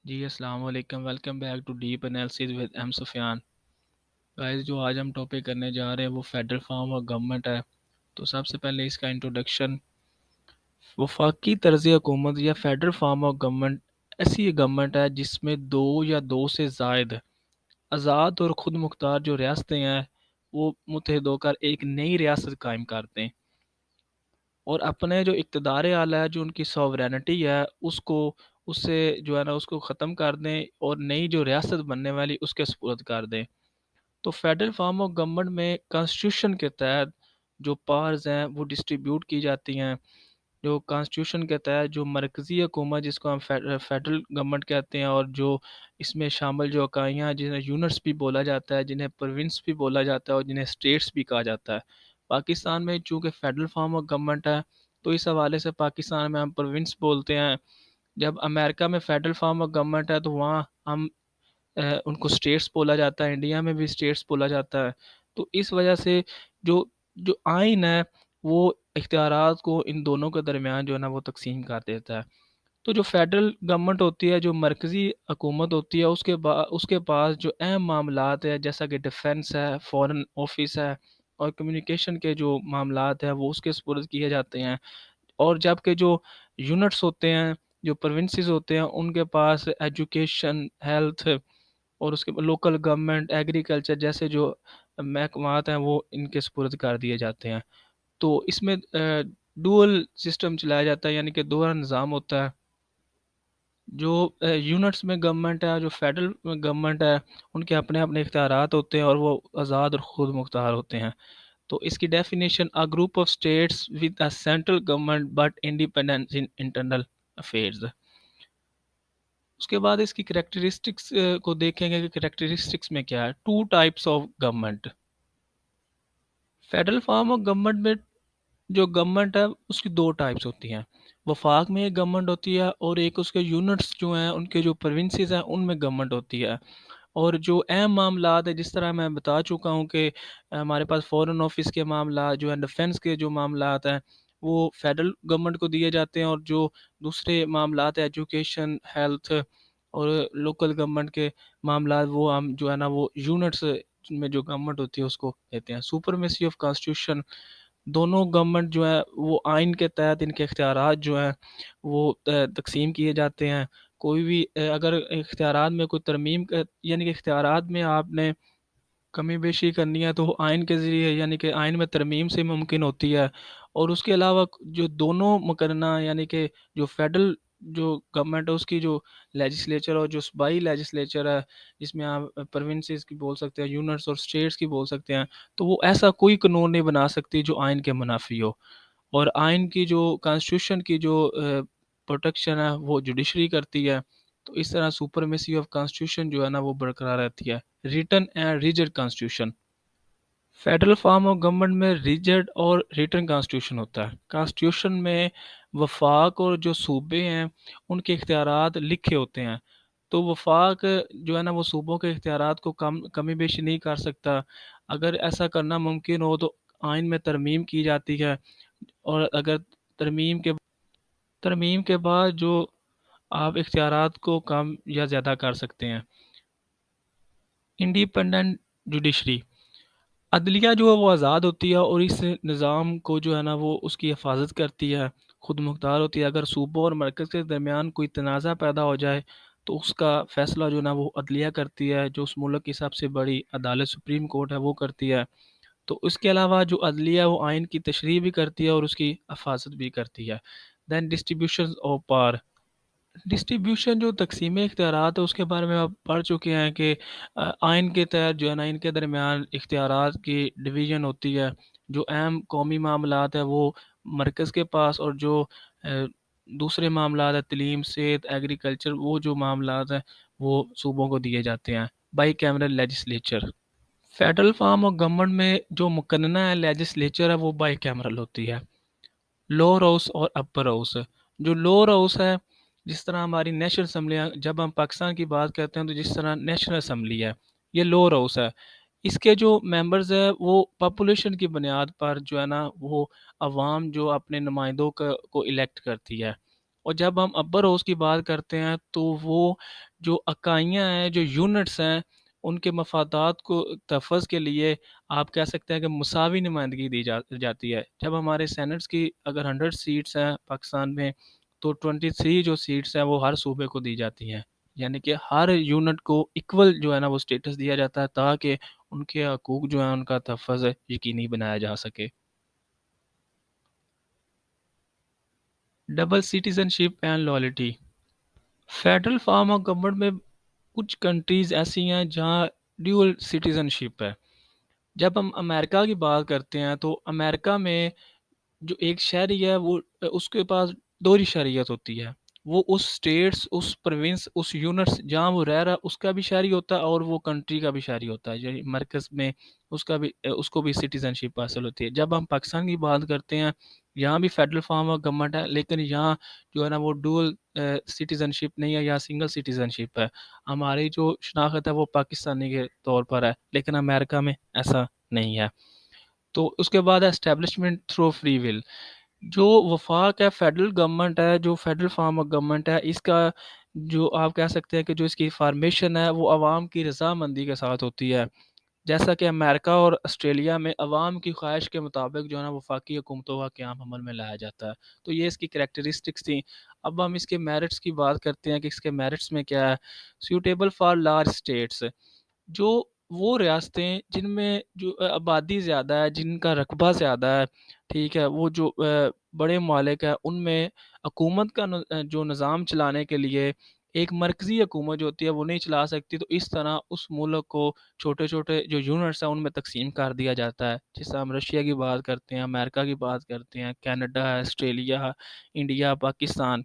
جی السلام علیکم، welcome back to deep analysis with M Sufyan. Guys, جو آج ہم ٹاپک کرنے جا رہے ہیں وہ فیڈرل فارم آف گورنمنٹ ہے۔ تو سب سے پہلے اس کا انٹروڈکشن، وفاقی طرز حکومت یا فیڈرل فارم آف گورنمنٹ ایسی گورنمنٹ ہے جس میں دو یا دو سے زائد آزاد اور خود مختار جو ریاستیں ہیں وہ متحد ہو کر ایک نئی ریاست قائم کرتے ہیں، اور اپنے جو اقتدار اعلیٰ ہے، جو ان کی سوورینٹی ہے، اس سے جو ہے نا اس کو ختم کر دیں اور نئی جو ریاست بننے والی اس کے سپرد کر دیں۔ تو فیڈرل فارم آف گورنمنٹ میں کانسٹیٹیوشن کے تحت جو پاورز ہیں وہ ڈسٹریبیوٹ کی جاتی ہیں۔ جو کانسٹیٹیوشن کے تحت جو مرکزی حکومت جس کو ہم فیڈرل گورنمنٹ کہتے ہیں، اور جو اس میں شامل جو اکائیاں ہیں جنہیں یونٹس بھی بولا جاتا ہے، جنہیں پروونس بھی بولا جاتا ہے، اور جنہیں اسٹیٹس بھی کہا جاتا ہے۔ پاکستان میں چونکہ فیڈرل فارم آف گورنمنٹ ہے تو اس حوالے سے پاکستان میں ہم پروونس بولتے ہیں۔ جب امریکہ میں فیڈرل فارم آف گورنمنٹ ہے تو وہاں ہم ان کو اسٹیٹس بولا جاتا ہے، انڈیا میں بھی اسٹیٹس بولا جاتا ہے۔ تو اس وجہ سے جو جو آئین ہے وہ اختیارات کو ان دونوں کے درمیان جو ہے نا وہ تقسیم کر دیتا ہے۔ تو جو فیڈرل گورنمنٹ ہوتی ہے، جو مرکزی حکومت ہوتی ہے، اس کے پاس جو اہم معاملات ہے جیسا کہ ڈیفنس ہے، فورن آفس ہے، اور کمیونیکیشن کے جو معاملات ہیں وہ اس کے سپرد کیے جاتے ہیں۔ اور جبکہ جو یونٹس ہوتے ہیں، جو پروونسز ہوتے ہیں، ان کے پاس ایجوکیشن، ہیلتھ، اور اس کے بعد لوکل گورنمنٹ، ایگریکلچر جیسے جو محکمات ہیں وہ ان کے سپرد کر دیے جاتے ہیں۔ تو اس میں ڈوئل سسٹم چلایا جاتا ہے، یعنی کہ دوہرا نظام ہوتا ہے۔ جو یونٹس میں گورنمنٹ ہے، جو فیڈرل گورنمنٹ ہے، ان کے اپنے اپنے اختیارات ہوتے ہیں اور وہ آزاد اور خود مختار ہوتے ہیں۔ تو اس کی definition: a group of states with a central government but independence in internal affairs. اس کے بعد اس کی کریکٹرسٹکس کو دیکھیں گے کہ کریکٹرسٹکس میں کیا ہے۔ Two types of government. Federal form of government میں جو گورنمنٹ ہے اس کی دو ٹائپس ہوتی ہیں۔ وفاق میں ایک گورنمنٹ ہوتی ہے، اور ایک اس کے یونٹس جو ہیں ان کے جو پروونسز ہیں ان میں گورنمنٹ ہوتی ہے۔ اور جو اہم معاملات ہیں، جس طرح میں بتا چکا ہوں کہ ہمارے پاس فورن آفس کے معاملات جو ہیں، ڈیفنس کے جو معاملات ہیں وہ فیڈرل گورنمنٹ کو دیے جاتے ہیں، اور جو دوسرے معاملات ہیں ایجوکیشن، ہیلتھ، اور لوکل گورنمنٹ کے معاملات وہ ہم جو ہے نا وہ یونٹس میں جو گورنمنٹ ہوتی ہے اس کو دیتے ہیں۔ سپرمیسی آف کانسٹیٹیوشن: دونوں گورنمنٹ جو ہے وہ آئین کے تحت ان کے اختیارات جو ہیں وہ تقسیم کیے جاتے ہیں۔ کوئی بھی اگر اختیارات میں کوئی ترمیم یعنی کہ اختیارات میں آپ نے کمی بیشی کرنی ہے تو وہ آئین کے ذریعے، یعنی کہ آئین میں ترمیم سے ممکن ہوتی ہے۔ اور اس کے علاوہ جو دونوں مقرنہ، یعنی کہ جو فیڈرل جو گورنمنٹ ہے اس کی جو لیجسلیچر اور جو صوبائی لیجسلیچر ہے، جس میں آپ پروونسز کی بول سکتے ہیں، یونٹس اور اسٹیٹس کی بول سکتے ہیں، تو وہ ایسا کوئی قانون نہیں بنا سکتی جو آئین کے منافی ہو۔ اور آئین کی جو کانسٹیٹیوشن کی جو پروٹیکشن ہے وہ جوڈیشری کرتی ہے۔ تو اس طرح سپرمیسی آف کانسٹیٹیوشن جو ہے نا وہ برقرار رہتی ہے۔ Written and rigid constitution: federal form of government میں ریجڈ اور ریٹن کانسٹیٹیوشن ہوتا ہے۔ کانسٹیٹیوشن میں وفاق اور جو صوبے ہیں ان کے اختیارات لکھے ہوتے ہیں۔ تو وفاق جو ہے نا وہ صوبوں کے اختیارات کو کمی بیشی نہیں کر سکتا۔ اگر ایسا کرنا ممکن ہو تو آئین میں ترمیم کی جاتی ہے، اور اگر ترمیم کے بعد جو آپ اختیارات کو کم یا زیادہ کر سکتے ہیں۔ انڈیپینڈنٹ جوڈیشری: عدلیہ جو ہے وہ آزاد ہوتی ہے اور اس نظام کو جو ہے نا وہ اس کی حفاظت کرتی ہے، خود مختار ہوتی ہے۔ اگر صوبوں اور مرکز کے درمیان کوئی تنازع پیدا ہو جائے تو اس کا فیصلہ جو ہے نا وہ عدلیہ کرتی ہے، جو اس ملک کی سب سے بڑی عدالت سپریم کورٹ ہے وہ کرتی ہے۔ تو اس کے علاوہ جو عدلیہ وہ آئین کی تشریح بھی کرتی ہے اور اس کی حفاظت بھی کرتی ہے۔ دین ڈسٹریبیوشن آف پاور: ڈسٹریبیوشن جو تقسیم اختیارات ہے اس کے بارے میں آپ پڑھ چکے ہیں کہ آئین کے تحت جو ہے نا ان کے درمیان اختیارات کی ڈویژن ہوتی ہے۔ جو اہم قومی معاملات ہیں وہ مرکز کے پاس، اور جو دوسرے معاملات ہیں تعلیم، صحت، ایگریکلچر، وہ جو معاملات ہیں وہ صوبوں کو دیے جاتے ہیں۔ By cameral legislature: federal form of government میں جو مقننہ ہے لیجسلیچر ہے وہ بائی کیمرل ہوتی ہے۔ لوور ہاؤس اور اپر ہاؤس: جو لوور ہاؤس ہے، جس طرح ہماری نیشنل اسمبلی، جب ہم پاکستان کی بات کرتے ہیں تو جس طرح نیشنل اسمبلی ہے، یہ لوور ہاؤس ہے۔ اس کے جو ممبرز ہیں وہ پاپولیشن کی بنیاد پر جو ہے نا وہ عوام جو اپنے نمائندوں کو الیکٹ کرتی ہے۔ اور جب ہم اپر ہاؤس کی بات کرتے ہیں تو وہ جو اکائیاں ہیں، جو یونٹس ہیں، ان کے مفادات کو تحفظ کے لیے آپ کہہ سکتے ہیں کہ مساوی نمائندگی دی جاتی ہے۔ جب ہمارے سینٹس کی اگر 100 سیٹس ہیں پاکستان میں، تو 23 جو سیٹس ہیں وہ ہر صوبے کو دی جاتی ہیں، یعنی کہ ہر یونٹ کو ایکول جو ہے نا وہ سٹیٹس دیا جاتا ہے تاکہ ان کے حقوق جو ہیں ان کا تحفظ یقینی بنایا جا سکے۔ Double citizen ship and loyalty, federal form of government میں کچھ کنٹریز ایسی ہیں جہاں ڈیول سٹیزن شپ ہے۔ جب ہم امریکہ کی بات کرتے ہیں تو امریکہ میں جو ایک شہری ہے وہ اس کے پاس دوہری شہریت ہوتی ہے، وہ اس سٹیٹس، اس پروونس، اس یونٹس جہاں وہ رہ رہا ہے اس کا بھی شہری ہوتا ہے اور وہ کنٹری کا بھی شہری ہوتا ہے، یعنی مرکز میں اس کو بھی سٹیزن شپ حاصل ہوتی ہے۔ جب ہم پاکستان کی بات کرتے ہیں، یہاں بھی فیڈرل فارم آف گورنمنٹ ہے، لیکن یہاں جو ہے نا وہ ڈول سٹیزن شپ نہیں ہے یا سنگل سٹیزن شپ ہے۔ ہماری جو شناخت ہے وہ پاکستانی کے طور پر ہے، لیکن امریکہ میں ایسا نہیں ہے۔ تو اس کے بعد ہے اسٹیبلشمنٹ تھرو فری ول، جو وفاق ہے، فیڈرل گورنمنٹ ہے، جو فیڈرل فارم آف گورنمنٹ ہے، اس کا جو آپ کہہ سکتے ہیں کہ جو اس کی فارمیشن ہے وہ عوام کی رضامندی کے ساتھ ہوتی ہے، جیسا کہ امریکہ اور آسٹریلیا میں عوام کی خواہش کے مطابق جو ہے نا وفاقی حکومتوں کا قیام عمل میں لایا جاتا ہے۔ تو یہ اس کی کریکٹرسٹکس تھیں۔ اب ہم اس کے میرٹس کی بات کرتے ہیں کہ اس کے میرٹس میں کیا ہے۔ سیوٹیبل فار لارج اسٹیٹس، جو وہ ریاستیں جن میں جو آبادی زیادہ ہے، جن کا رقبہ زیادہ ہے، ٹھیک ہے، وہ جو بڑے ممالک ہیں ان میں حکومت کا جو نظام چلانے کے لیے ایک مرکزی حکومت جو ہوتی ہے وہ نہیں چلا سکتی، تو اس طرح اس ملک کو چھوٹے چھوٹے جو یونٹس ہیں ان میں تقسیم کر دیا جاتا ہے، جس سے ہم رشیا کی بات کرتے ہیں، امریکہ کی بات کرتے ہیں، کینیڈا ہے، آسٹریلیا، انڈیا، پاکستان۔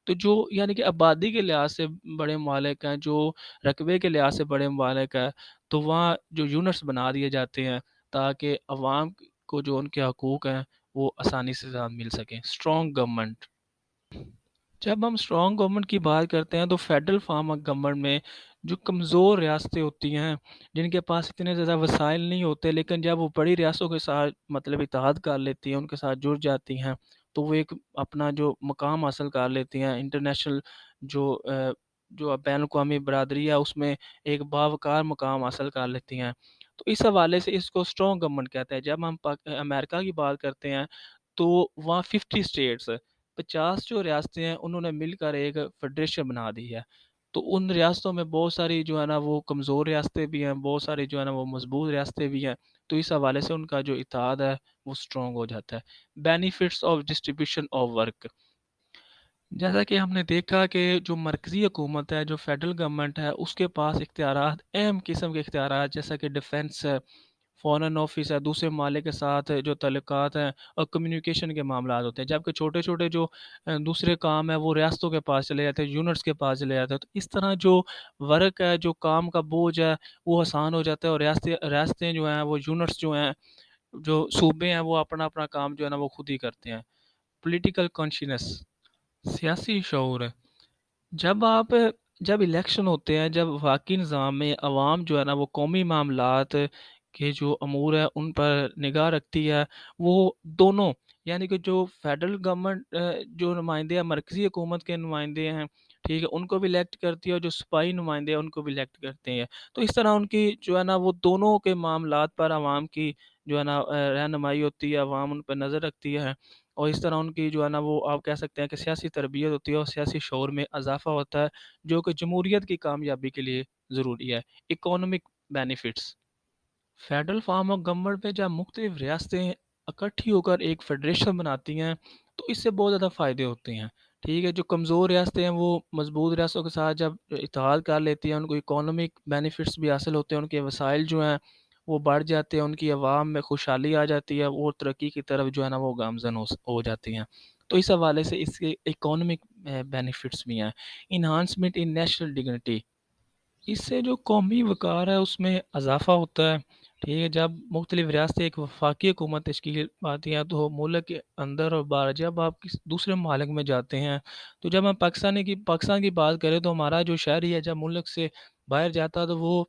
تو جو یعنی کہ آبادی کے لحاظ سے بڑے ممالک ہیں، جو رقبے کے لحاظ سے بڑے ممالک ہیں، تو وہاں جو یونٹس بنا دیے جاتے ہیں تاکہ عوام کو جو ان کے حقوق ہیں وہ آسانی سے ساتھ مل سکیں۔ اسٹرانگ گورنمنٹ، جب ہم اسٹرانگ گورنمنٹ کی بات کرتے ہیں تو فیڈرل فارم آف گورنمنٹ میں جو کمزور ریاستیں ہوتی ہیں، جن کے پاس اتنے زیادہ وسائل نہیں ہوتے، لیکن جب وہ بڑی ریاستوں کے ساتھ مطلب اتحاد کر لیتی ہیں، ان کے ساتھ جڑ جاتی ہیں، تو وہ ایک اپنا جو مقام حاصل کر لیتی ہیں انٹرنیشنل جو جو بین الاقوامی برادری ہے اس میں ایک باوقار مقام حاصل کر لیتی ہیں۔ تو اس حوالے سے اس کو اسٹرانگ گورنمنٹ کہتے ہیں۔ جب ہم امریکہ کی بات کرتے ہیں تو وہاں 50 اسٹیٹس، 50 جو ریاستیں ہیں انہوں نے مل کر ایک فیڈریشن بنا دی ہے۔ تو ان ریاستوں میں بہت ساری جو ہے نا وہ کمزور ریاستیں بھی ہیں، بہت ساری جو ہے نا وہ مضبوط ریاستیں بھی ہیں، تو اس حوالے سے ان کا جو اتحاد ہے وہ اسٹرانگ ہو جاتا ہے۔ Benefits of distribution of work, جیسا کہ ہم نے دیکھا کہ جو مرکزی حکومت ہے، جو فیڈرل گورنمنٹ ہے، اس کے پاس اختیارات، اہم قسم کے اختیارات جیسا کہ ڈیفنس ہے، فارن آفس ہے، دوسرے ممالک کے ساتھ جو تعلقات ہیں اور کمیونیکیشن کے معاملات ہوتے ہیں، جبکہ چھوٹے چھوٹے جو دوسرے کام ہیں وہ ریاستوں کے پاس چلے جاتے ہیں، یونٹس کے پاس چلے جاتے ہیں۔ تو اس طرح جو ورک ہے، جو کام کا بوجھ ہے وہ آسان ہو جاتا ہے، اور ریاستیں جو ہیں وہ یونٹس جو ہیں، جو صوبے ہیں، وہ اپنا اپنا کام جو ہے نا وہ خود ہی کرتے ہیں۔ پولیٹیکل کانشینس، سیاسی شعور، جب آپ جب الیکشن ہوتے ہیں، جب واقعی نظام میں عوام جو ہے نا وہ قومی معاملات کے جو امور ہے ان پر نگاہ رکھتی ہے، وہ دونوں یعنی کہ جو فیڈرل گورنمنٹ جو نمائندے ہیں، مرکزی حکومت کے نمائندے ہیں، ٹھیک ہے، ان کو بھی الیکٹ کرتی ہے، اور جو صوبائی نمائندے ہیں ان کو بھی الیکٹ کرتے ہیں۔ تو اس طرح ان کی جو ہے نا وہ دونوں کے معاملات پر عوام کی جو ہے نا رہنمائی ہوتی ہے، عوام ان پہ نظر رکھتی ہے، اور اس طرح ان کی جو ہے نا وہ آپ کہہ سکتے ہیں کہ سیاسی تربیت ہوتی ہے اور سیاسی شعور میں اضافہ ہوتا ہے، جو کہ جمہوریت کی کامیابی کے لیے ضروری ہے۔ Economic benefits, federal form of government میں جب مختلف ریاستیں اکٹھی ہو کر ایک فیڈریشن بناتی ہیں تو اس سے بہت زیادہ فائدے ہوتے ہیں، ٹھیک ہے۔ جو کمزور ریاستیں ہیں وہ مضبوط ریاستوں کے ساتھ جب اتحاد کر لیتی ہیں، ان کو اکانومک بینیفٹس بھی حاصل ہوتے ہیں، ان کے وسائل جو ہیں وہ بڑھ جاتے ہیں، ان کی عوام میں خوشحالی آ جاتی ہے، اور ترقی کی طرف جو ہے نا وہ گامزن ہو جاتی ہیں۔ تو اس حوالے سے اس کے اکانومک بینیفٹس بھی ہیں۔ انہانسمنٹ ان نیشنل ڈگنیٹی، اس سے جو قومی وقار ہے اس میں اضافہ ہوتا ہے، ٹھیک ہے۔ جب مختلف ریاستیں ایک وفاقی حکومت تشکیل پاتی ہیں تو ملک کے اندر اور باہر جب آپ کسی دوسرے ممالک میں جاتے ہیں، تو جب ہم پاکستان کی بات کریں تو ہمارا جو شہری ہے جب ملک سے باہر جاتا ہے تو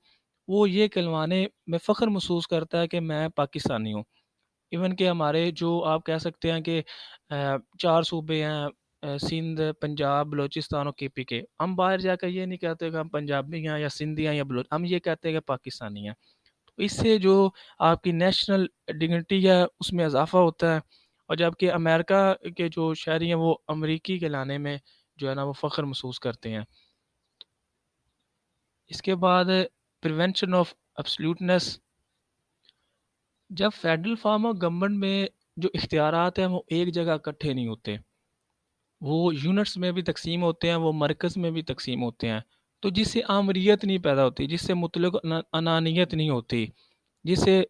وہ یہ کہلوانے میں فخر محسوس کرتا ہے کہ میں پاکستانی ہوں۔ ایون کہ ہمارے جو آپ کہہ سکتے ہیں کہ 4 صوبے ہیں، سندھ، پنجاب، بلوچستان اور KPK. ہم باہر جا کر یہ نہیں کہتے کہ ہم پنجابی ہیں یا سندھی ہیں یا ہم یہ کہتے ہیں کہ پاکستانی ہیں. تو اس سے جو آپ کی نیشنل ڈگنیٹی ہے اس میں اضافہ ہوتا ہے، اور جبکہ امریکہ کے جو شہری ہیں وہ امریکی کے لانے میں جو ہے نا وہ فخر محسوس کرتے ہیں. اس کے بعد پریونشن آف ایبسلیوٹنس. جب فیڈرل فارم آف گورنمنٹ میں جو اختیارات ہیں وہ ایک جگہ اکٹھے نہیں ہوتے، وہ یونٹس میں بھی تقسیم ہوتے ہیں، وہ مرکز میں بھی تقسیم ہوتے ہیں، تو جس سے آمریت نہیں پیدا ہوتی، جس سے مطلق انانیت نہیں ہوتی، جس سے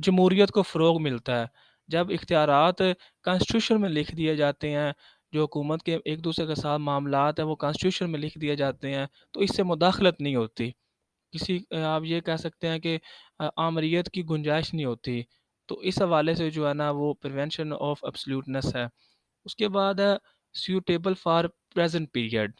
جمہوریت کو فروغ ملتا ہے. جب اختیارات کانسٹیٹیوشن میں لکھ دیے جاتے ہیں، جو حکومت کے ایک دوسرے کے ساتھ معاملات ہیں وہ کانسٹیٹیوشن میں لکھ دیے جاتے ہیں، تو اس سے مداخلت نہیں ہوتی. آپ یہ کہہ سکتے ہیں کہ آمریت کی گنجائش نہیں ہوتی. تو اس حوالے سے جو ہے نا وہ پریونشن آف ایبسلیوٹنس ہے. اس کے بعد ہے suitable for present period.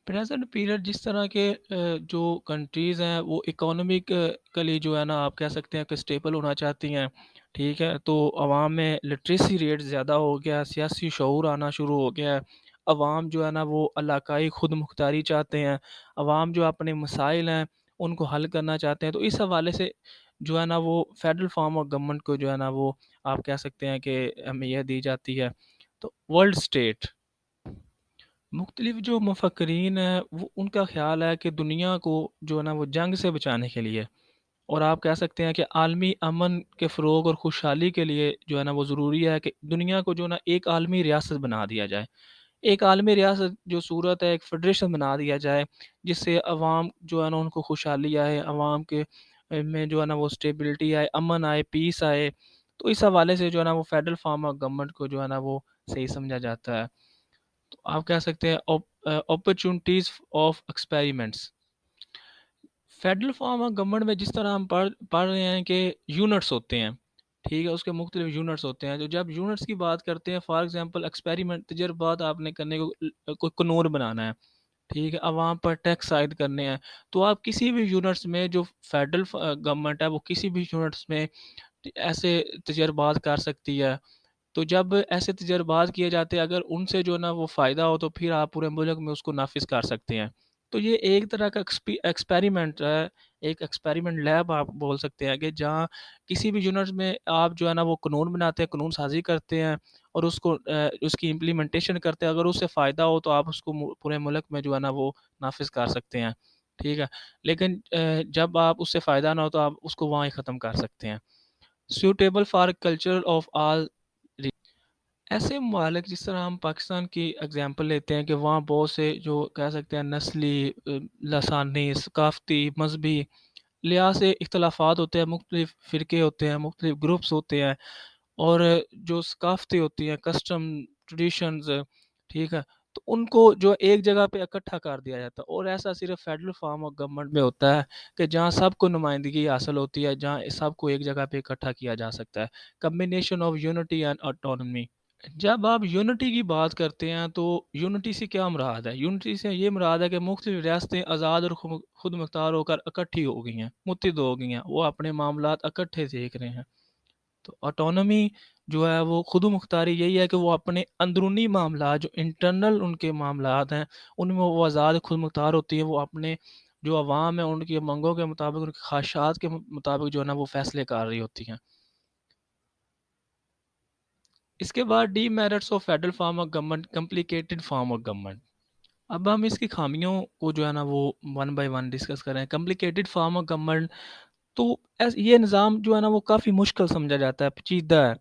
Present period جس طرح کے جو کنٹریز ہیں وہ اکانومیکلی جو ہے نا آپ کہہ سکتے ہیں کہ اسٹیبل ہونا چاہتی ہیں، ٹھیک ہے، تو عوام میں لٹریسی ریٹ زیادہ ہو گیا، سیاسی شعور آنا شروع ہو گیا ہے، عوام جو ہے نا وہ علاقائی خود مختاری چاہتے ہیں، عوام جو اپنے مسائل ہیں ان کو حل کرنا چاہتے ہیں. تو اس حوالے سے جو ہے نا وہ فیڈرل فارم آف گورنمنٹ کو جو ہے نا وہ آپ کہہ سکتے ہیں کہ اہمیت دی جاتی ہے. تو ورلڈ اسٹیٹ، مختلف جو مفکرین ہیں وہ ان کا خیال ہے کہ دنیا کو جو ہے نا وہ جنگ سے بچانے کے لیے، اور آپ کہہ سکتے ہیں کہ عالمی امن کے فروغ اور خوشحالی کے لیے جو ہے نا وہ ضروری ہے کہ دنیا کو جو ہے نا ایک عالمی ریاست بنا دیا جائے. ایک عالمی ریاست جو صورت ہے ایک فیڈریشن بنا دیا جائے جس سے عوام جو ہے نا ان کو خوشحالی آئے، عوام کے میں جو ہے نا وہ اسٹیبلٹی آئے، امن آئے، پیس آئے. تو اس حوالے سے جو ہے نا وہ فیڈرل فارم آف گورنمنٹ کو جو ہے نا وہ صحیح سمجھا جاتا ہے. تو آپ کہہ سکتے ہیں opportunities of experiments. Federal form of government میں جس طرح ہم پڑھ رہے ہیں کہ یونٹس ہوتے ہیں، ٹھیک ہے، اس کے مختلف یونٹس ہوتے ہیں. تو جب یونٹس کی بات کرتے ہیں، فار ایگزامپل ایکسپیریمنٹ تجربات آپ نے کرنے کو کوئی قانون بنانا ہے، ٹھیک ہے، عوام پر ٹیکس عائد کرنے ہیں، تو آپ کسی بھی یونٹس میں جو فیڈرل گورنمنٹ ہے وہ کسی بھی یونٹس میں ایسے تجربات کر سکتی ہے. تو جب ایسے تجربات کیے جاتے ہیں اگر ان سے جو ہے نا وہ فائدہ ہو تو پھر آپ پورے ملک میں اس کو نافذ کر سکتے ہیں. تو یہ ایک طرح کا ایکسپیریمنٹ ہے، ایک ایکسپیریمنٹ لیب آپ بول سکتے ہیں کہ جہاں کسی بھی یونٹ میں آپ جو ہے نا وہ قانون بناتے ہیں، قانون سازی کرتے ہیں اور اس کو اس کی امپلیمنٹیشن کرتے ہیں. اگر اس سے فائدہ ہو تو آپ اس کو پورے ملک میں جو ہے نا وہ نافذ کر سکتے ہیں، ٹھیک ہے. لیکن جب آپ اس سے فائدہ نہ ہو تو آپ اس کو وہاں ہی ختم کر سکتے ہیں. سیوٹیبل فار کلچر آف آل. ایسے ممالک جس طرح ہم پاکستان کی اگزامپل لیتے ہیں کہ وہاں بہت سے جو کہہ سکتے ہیں نسلی، لسانی، ثقافتی، مذہبی لحاظ سے اختلافات ہوتے ہیں، مختلف فرقے ہوتے ہیں، مختلف گروپس ہوتے ہیں، اور جو ثقافتی ہوتی ہیں، کسٹم، ٹریڈیشنز، ٹھیک ہے، تو ان کو جو ایک جگہ پہ اکٹھا کر دیا جاتا ہے. اور ایسا صرف فیڈرل فارم آف گورنمنٹ میں ہوتا ہے کہ جہاں سب کو نمائندگی حاصل ہوتی ہے، جہاں سب کو ایک جگہ پہ اکٹھا کیا جا سکتا ہے. Combination of unity and autonomy. جب آپ یونٹی کی بات کرتے ہیں تو یونٹی سے کیا مراد ہے؟ یونٹی سے یہ مراد ہے کہ مختلف ریاستیں آزاد اور خود مختار ہو کر اکٹھی ہو گئی ہیں، متحد ہو گئی ہیں، وہ اپنے معاملات اکٹھے دیکھ رہے ہیں. تو آٹونومی جو ہے وہ خود مختاری یہی ہے کہ وہ اپنے اندرونی معاملات جو انٹرنل ان کے معاملات ہیں ان میں وہ آزاد خود مختار ہوتی ہیں، وہ اپنے جو عوام ہیں ان کی منگوں کے مطابق، ان کی خواہشات کے مطابق جو ہے نا وہ فیصلے کر رہی ہوتی ہیں. اس کے بعد D merits of federal form of government, complicated form of government. اب ہم اس کی خامیوں کو جو ہے نا وہ ون بائی ون ڈسکس کریں. کمپلیکیٹڈ فارم آف گورنمنٹ، تو یہ نظام جو ہے نا وہ کافی مشکل سمجھا جاتا ہے، پیچیدہ ہے،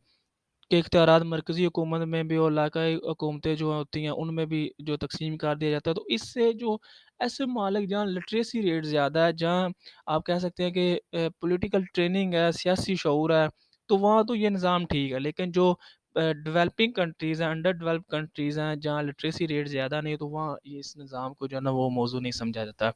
کہ اختیارات مرکزی حکومت میں بھی اور علاقائی حکومتیں جو ہوتی ہیں ان میں بھی جو تقسیم کر دیا جاتا ہے. تو اس سے جو ایسے ممالک جہاں لٹریسی ریٹ زیادہ ہے، جہاں آپ کہہ سکتے ہیں کہ پولیٹیکل ٹریننگ ہے، سیاسی شعور ہے، تو وہاں تو یہ نظام ٹھیک ہے. لیکن جو ڈیولپنگ کنٹریز ہیں، انڈر ڈیولپ کنٹریز ہیں جہاں لٹریسی ریٹ زیادہ نہیں، تو وہاں یہ اس نظام کو جو ہے نا وہ موضوع نہیں سمجھا جاتا.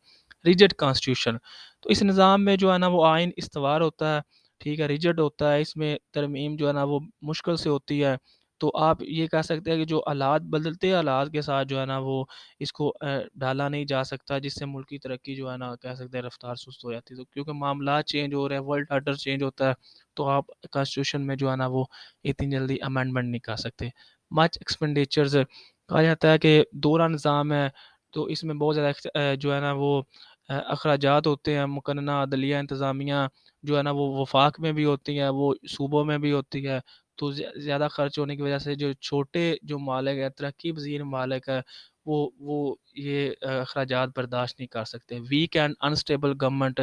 ریجڈ کانسٹیٹیوشن، تو اس نظام میں جو ہے نا وہ آئین استوار ہوتا ہے، ٹھیک ہے، ریجڈ ہوتا ہے، اس میں ترمیم جو ہے نا وہ مشکل سے ہوتی ہے. تو آپ یہ کہہ سکتے ہیں کہ جو حالات بدلتے حالات کے ساتھ جو ہے نا وہ اس کو ڈالا نہیں جا سکتا، جس سے ملکی ترقی جو ہے نا کہہ سکتے ہیں رفتار سست ہو جاتی ہے. تو کیونکہ معاملات چینج ہو رہے ہیں، ورلڈ آرڈر چینج ہوتا ہے، تو آپ کانسٹیٹیوشن میں جو ہے نا وہ اتنی جلدی امینڈمنٹ نہیں کر سکتے. مچ ایکسپینڈیچرز کہا جاتا ہے کہ دورہ نظام ہے، تو اس میں بہت زیادہ جو ہے نا وہ اخراجات ہوتے ہیں، مقننہ عدلیہ انتظامیہ جو ہے نا وہ وفاق میں بھی ہوتی ہیں، وہ صوبوں میں بھی ہوتی ہے، تو زیادہ خرچ ہونے کی وجہ سے جو چھوٹے جو مالک ہیں، ترقی پذیر مالک ہے، وہ یہ اخراجات برداشت نہیں کر سکتے. Weak and unstable government.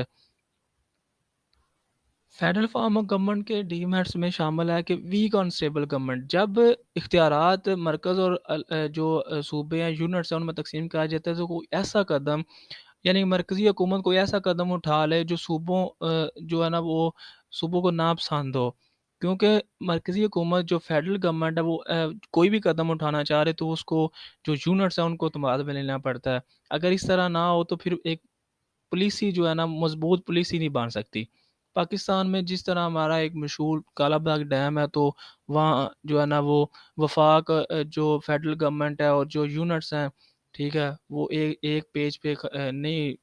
Federal form of government کے ڈی میرٹس میں شامل ہے کہ ویک اور انسٹیبل گورنمنٹ، جب اختیارات مرکز اور جو صوبے ہیں یونٹس ہیں ان میں تقسیم کیا جاتا ہے، تو کوئی ایسا قدم یعنی مرکزی حکومت کوئی ایسا قدم اٹھا لے جو صوبوں جو ہے نا وہ صوبوں کو ناپسند ہو، کیونکہ مرکزی حکومت جو فیڈرل گورنمنٹ ہے وہ کوئی بھی قدم اٹھانا چاہ رہے تو اس کو جو یونٹس ہیں ان کو اعتماد میں لینا پڑتا ہے. اگر اس طرح نہ ہو تو پھر ایک پالیسی جو ہے نا مضبوط پالیسی نہیں بن سکتی. پاکستان میں جس طرح ہمارا ایک مشہور کالا باغ ڈیم ہے، تو وہاں جو ہے نا وہ وفاق جو فیڈرل گورنمنٹ ہے اور جو یونٹس ہیں، ٹھیک ہے، وہ ایک پیج پہ نہیں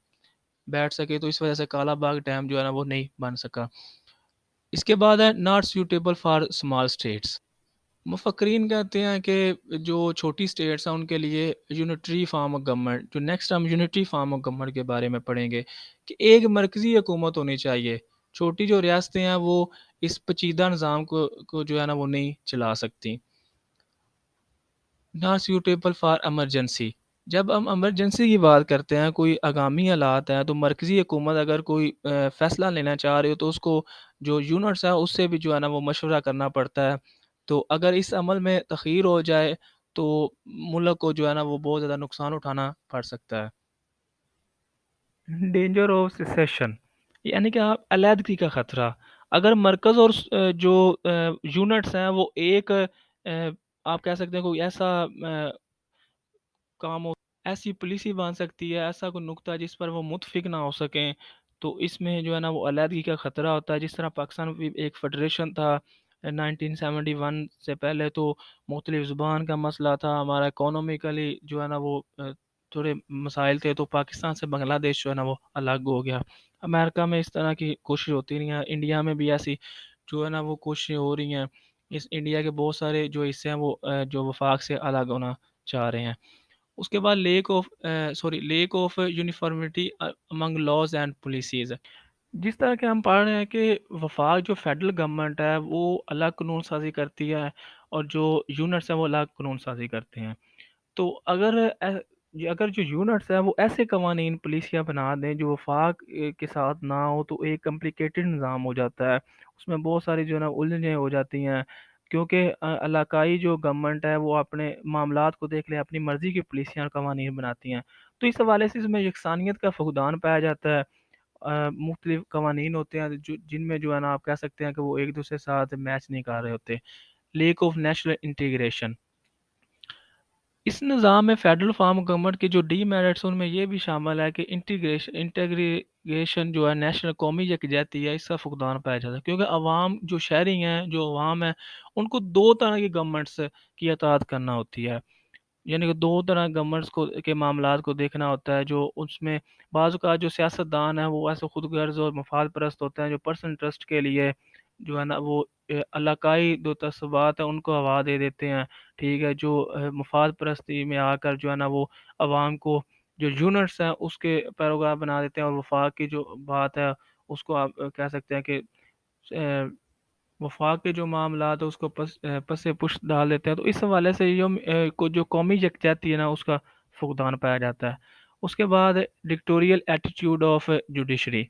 بیٹھ سکے، تو اس وجہ سے کالا باغ ڈیم جو ہے نا وہ نہیں بن سکا. اس کے بعد ہے not suitable for small status. مفکرین کہتے ہیں کہ جو چھوٹی سٹیٹس ہیں ان کے لیے یونٹری فارم آف گورنمنٹ، جو نیکسٹ ہم یونٹری فارم آف گورنمنٹ کے بارے میں پڑھیں گے کہ ایک مرکزی حکومت ہونی چاہیے. چھوٹی جو ریاستیں ہیں وہ اس پیچیدہ نظام کو جو ہے نا وہ نہیں چلا سکتی. Not suitable for emergency. جب ہم ایمرجنسی کی بات کرتے ہیں، کوئی آگامی حالات ہیں، تو مرکزی حکومت اگر کوئی فیصلہ لینا چاہ رہی ہو تو اس کو جو یونٹس ہیں اس سے بھی جو ہے نا وہ مشورہ کرنا پڑتا ہے. تو اگر اس عمل میں تاخیر ہو جائے تو ملک کو جو ہے نا وہ بہت زیادہ نقصان اٹھانا پڑ سکتا ہے. ڈینجر آف سیسیشن یعنی کہ آپ علیحدگی کا خطرہ. اگر مرکز اور جو یونٹس ہیں وہ ایک آپ کہہ سکتے ہیں کوئی ایسا کام ہو، ایسی پالیسی بن سکتی ہے، ایسا کوئی نقطہ جس پر وہ متفق نہ ہو سکیں، تو اس میں جو ہے نا وہ علیحدگی کا خطرہ ہوتا ہے. جس طرح پاکستان بھی ایک فیڈریشن تھا 1971 سے پہلے، تو مختلف زبان کا مسئلہ تھا، ہمارا اکانومیکلی جو ہے نا وہ تھوڑے مسائل تھے، تو پاکستان سے بنگلہ دیش جو ہے نا وہ الگ ہو گیا. امریکہ میں اس طرح کی کوشش ہوتی رہی ہیں، انڈیا میں بھی ایسی جو ہے نا وہ کوششیں ہو رہی ہیں. اس انڈیا کے بہت سارے جو حصے ہیں وہ جو وفاق سے الگ ہونا چاہ رہے ہیں. اس کے بعد lack of uniformity Umang laws and policies. جس طرح کہ ہم پڑھ رہے ہیں کہ وفاق جو فیڈرل گورنمنٹ ہے وہ الگ قانون سازی کرتی ہے اور جو یونٹس ہیں وہ الگ قانون سازی کرتے ہیں. تو اگر جو یونٹس ہیں وہ ایسے قوانین پالیسیاں بنا دیں جو وفاق کے ساتھ نہ ہو، تو ایک کمپلیکیٹڈ نظام ہو جاتا ہے. اس میں بہت ساری جو ہے نا الجھنیں ہو جاتی ہیں، کیونکہ علاقائی جو گورنمنٹ ہے وہ اپنے معاملات کو دیکھ لیں، اپنی مرضی کی پالیسیاں اور قوانین بناتی ہیں. تو اس حوالے سے اس میں یکسانیت کا فقدان پایا جاتا ہے. مختلف قوانین ہوتے ہیں جن میں جو ہے نا آپ کہہ سکتے ہیں کہ وہ ایک دوسرے کے ساتھ میچ نہیں کر رہے ہوتے. Lack of national integration. اس نظام میں فیڈرل فارم گورنمنٹ کے جو ڈی میرٹس ان میں یہ بھی شامل ہے کہ انٹیگریشن جو ہے نیشنل قومی یکجہتی ہے، اس کا فقدان پایا جاتا ہے، کیونکہ عوام جو شہری ہیں، جو عوام ہیں، ان کو دو طرح کی گورنمنٹس کی اطاعت کرنا ہوتی ہے. یعنی کہ دو طرح گورنمنٹس کے معاملات کو دیکھنا ہوتا ہے. جو اس میں بعض اوقات جو سیاست دان ہیں وہ ایسے خود غرض اور مفاد پرست ہوتے ہیں جو پرسنل انٹرسٹ کے لیے جو ہے نا وہ علاقائی جو تعصبات ہیں ان کو ہوا دے دیتے ہیں. ٹھیک ہے، جو مفاد پرستی میں آ کر جو ہے نا وہ عوام کو جو یونٹس ہیں اس کے پیروکار بنا دیتے ہیں، اور وفاق کی جو بات ہے اس کو آپ کہہ سکتے ہیں کہ وفاق کے جو معاملات ہیں اس کو پس پشت ڈال دیتے ہیں. تو اس حوالے سے جو قومی یکجہتی ہے نا اس کا فقدان پایا جاتا ہے. اس کے بعد dictatorial attitude of judiciary.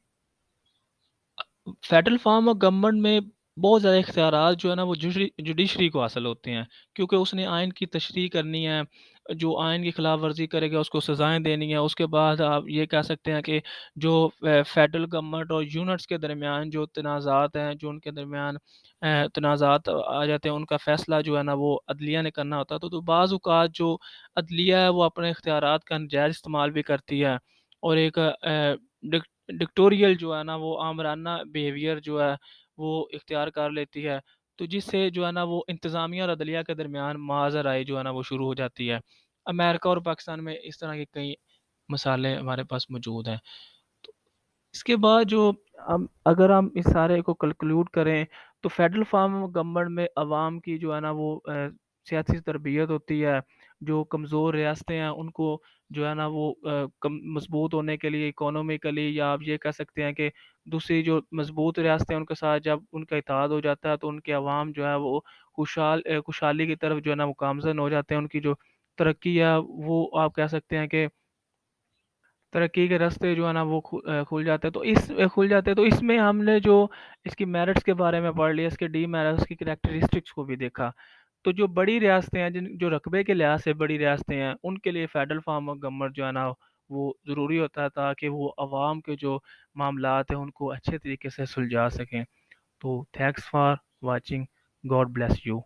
Federal form of government میں بہت زیادہ اختیارات جو ہے نا وہ جوڈیشری کو حاصل ہوتے ہیں، کیونکہ اس نے آئین کی تشریح کرنی ہے. جو آئین کی خلاف ورزی کرے گا اس کو سزائیں دینی ہیں. اس کے بعد آپ یہ کہہ سکتے ہیں کہ جو فیڈرل گورنمنٹ اور یونٹس کے درمیان جو تنازعات ہیں، جو ان کے درمیان تنازعات آ جاتے ہیں، ان کا فیصلہ جو ہے نا وہ عدلیہ نے کرنا ہوتا ہے. تو بعض اوقات جو عدلیہ ہے وہ اپنے اختیارات کا ناجائز استعمال بھی کرتی ہے، اور ایک ڈکٹوریل جو ہے نا وہ آمرانہ بیہیویئر جو ہے وہ اختیار کر لیتی ہے. تو جس سے جو ہے نا وہ انتظامیہ اور عدلیہ کے درمیان معاذ رائے جو ہے نا وہ شروع ہو جاتی ہے. امریکہ اور پاکستان میں اس طرح کی کئی مثالیں ہمارے پاس موجود ہیں. تو اس کے بعد جو اگر ہم اس سارے کو کنکلوڈ کریں تو فیڈرل فارم گورنمنٹ میں عوام کی جو ہے نا وہ سیاسی تربیت ہوتی ہے، جو کمزور ریاستیں ہیں ان کو جو ہے نا وہ مضبوط ہونے کے لیے اکانومیکلی، یا آپ یہ کہہ سکتے ہیں کہ دوسری جو مضبوط ریاستیں ہیں ان کے ساتھ جب ان کا اتحاد ہو جاتا ہے تو ان کے عوام جو ہے وہ خوشحالی کی طرف جو ہے نا وہ گامزن ہو جاتے ہیں، ان کی جو ترقی ہے وہ آپ کہہ سکتے ہیں کہ ترقی کے راستے جو ہے نا وہ کھل جاتے ہیں، تو کھل جاتے ہیں، تو اس میں ہم نے جو اس کی میرٹس کے بارے میں پڑھ لیا، اس کے ڈی میرٹس کی کریکٹرسٹکس کو بھی دیکھا. تو جو بڑی ریاستیں ہیں، جو رقبے کے لحاظ سے بڑی ریاستیں ہیں، ان کے لیے فیڈرل فارم آف گورنمنٹ جو ہے نا وہ ضروری ہوتا ہے تاکہ وہ عوام کے جو معاملات ہیں ان کو اچھے طریقے سے سلجھا سکیں. تو thanks for watching. God bless you.